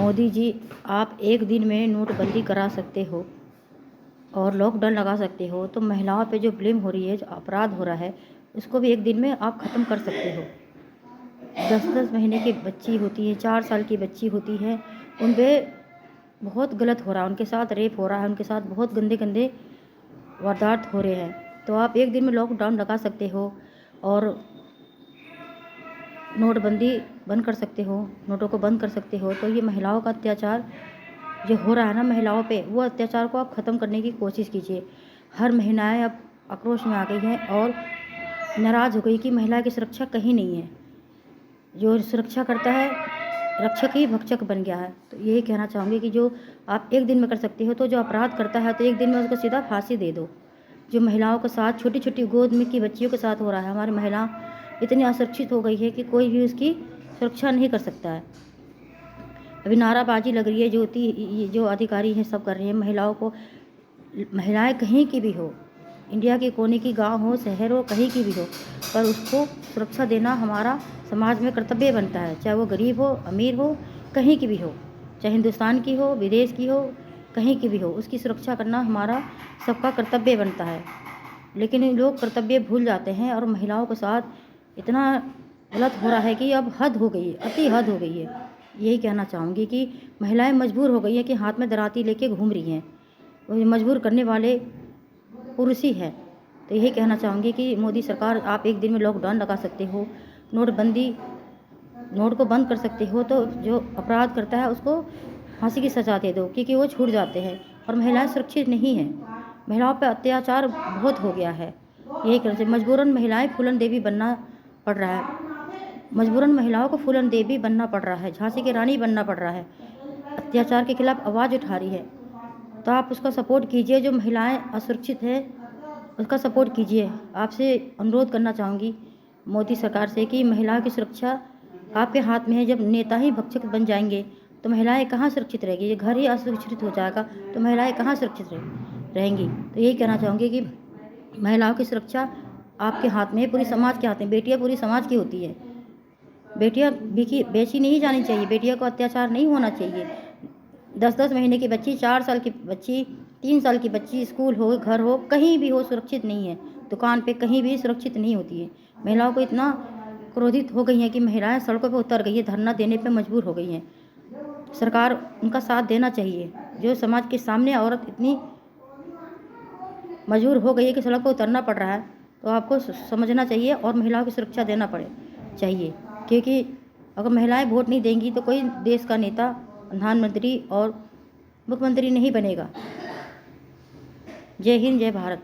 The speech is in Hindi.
मोदी जी, आप एक दिन में नोटबंदी करा सकते हो और लॉकडाउन लगा सकते हो, तो महिलाओं पे जो ब्लेम हो रही है, जो अपराध हो रहा है, उसको भी एक दिन में आप ख़त्म कर सकते हो। 10-10 महीने की बच्ची होती है, 4 साल की बच्ची होती है, उन पे बहुत गलत हो रहा है, उनके साथ रेप हो रहा है, उनके साथ बहुत गंदे गंदे वारदात हो रहे हैं। तो आप एक दिन में लॉकडाउन लगा सकते हो और नोटबंदी बंद कर सकते हो, नोटों को बंद कर सकते हो। तो ये महिलाओं का अत्याचार जो हो रहा है ना महिलाओं पे, वो अत्याचार को आप ख़त्म करने की कोशिश कीजिए। हर महिलाएं अब आक्रोश में आ गई हैं और नाराज़ हो गई कि महिला की सुरक्षा कहीं नहीं है। जो सुरक्षा करता है, रक्षक ही भक्षक बन गया है। तो यही कहना चाहूँगी कि जो आप एक दिन में कर सकते हो, तो जो अपराध करता है तो एक दिन में उसको सीधा फांसी दे दो। जो महिलाओं के साथ, छोटी छोटी गोद में की बच्चियों के साथ हो रहा है, हमारी महिला इतनी असुरक्षित हो गई है कि कोई भी उसकी सुरक्षा नहीं कर सकता है। अभी नाराबाजी लग रही है, जो अधिकारी हैं सब कर रहे हैं महिलाओं को। महिलाएं कहीं की भी हो, इंडिया के कोने की गांव हो, शहर हो, कहीं की भी हो, पर उसको सुरक्षा देना हमारा समाज में कर्तव्य बनता है। चाहे वो गरीब हो, अमीर हो, कहीं की भी हो, चाहे हिंदुस्तान की हो, विदेश की हो, कहीं की भी हो, उसकी सुरक्षा करना हमारा सबका कर्तव्य बनता है। लेकिन लोग कर्तव्य भूल जाते हैं और महिलाओं के साथ इतना गलत हो रहा है कि अब हद हो गई है, अति हद हो गई है। यही कहना चाहूँगी कि महिलाएं मजबूर हो गई हैं कि हाथ में दराती लेके घूम रही हैं। वो मजबूर करने वाले पुरुष ही है। तो यही कहना चाहूँगी कि मोदी सरकार, आप एक दिन में लॉकडाउन लगा सकते हो, नोटबंदी, नोट को बंद कर सकते हो, तो जो अपराध करता है उसको फांसी की सज़ा दे दो, क्योंकि वो छूट जाते हैं और महिलाएं सुरक्षित नहीं हैं। महिलाओं पर अत्याचार बहुत हो गया है। यही कहना चाहिए। मजबूरन महिलाएं फूलन देवी बनना पड़ रहा है, मजबूरन महिलाओं को फूलन देवी बनना पड़ रहा है, झांसी की रानी बनना पड़ रहा है। अत्याचार के खिलाफ आवाज़ उठा रही है, तो आप उसका सपोर्ट कीजिए। जो महिलाएं असुरक्षित है उसका सपोर्ट कीजिए। आपसे अनुरोध करना चाहूँगी मोदी सरकार से कि महिलाओं की सुरक्षा आपके हाथ में है। जब नेता ही भक्षक बन जाएंगे तो महिलाएं कहाँ सुरक्षित रहेगी? ये घर ही असुरक्षित हो जाएगा तो महिलाएं कहाँ सुरक्षित रहेंगी? तो यही कहना चाहूँगी कि महिलाओं की सुरक्षा आपके हाथ में है, पूरी समाज के हाथ में। बेटियाँ पूरी समाज की होती है। बेटियाँ बेची नहीं जानी चाहिए, बेटियों को अत्याचार नहीं होना चाहिए। 10-10 महीने की बच्ची, 4 साल की बच्ची, 3 साल की बच्ची, स्कूल हो, घर हो, कहीं भी हो, सुरक्षित नहीं है। दुकान पे कहीं भी सुरक्षित नहीं होती है। महिलाओं को इतना क्रोधित हो गई हैं कि महिलाएं सड़कों पर उतर गई है, धरना देने पे मजबूर हो गई हैं। सरकार उनका साथ देना चाहिए। जो समाज के सामने औरत इतनी मजबूर हो गई है कि सड़क पर उतरना पड़ रहा है, तो आपको समझना चाहिए और महिलाओं की सुरक्षा देना चाहिए। क्योंकि अगर महिलाएं वोट नहीं देंगी तो कोई देश का नेता, प्रधानमंत्री और मुख्यमंत्री नहीं बनेगा। जय हिंद, जय भारत।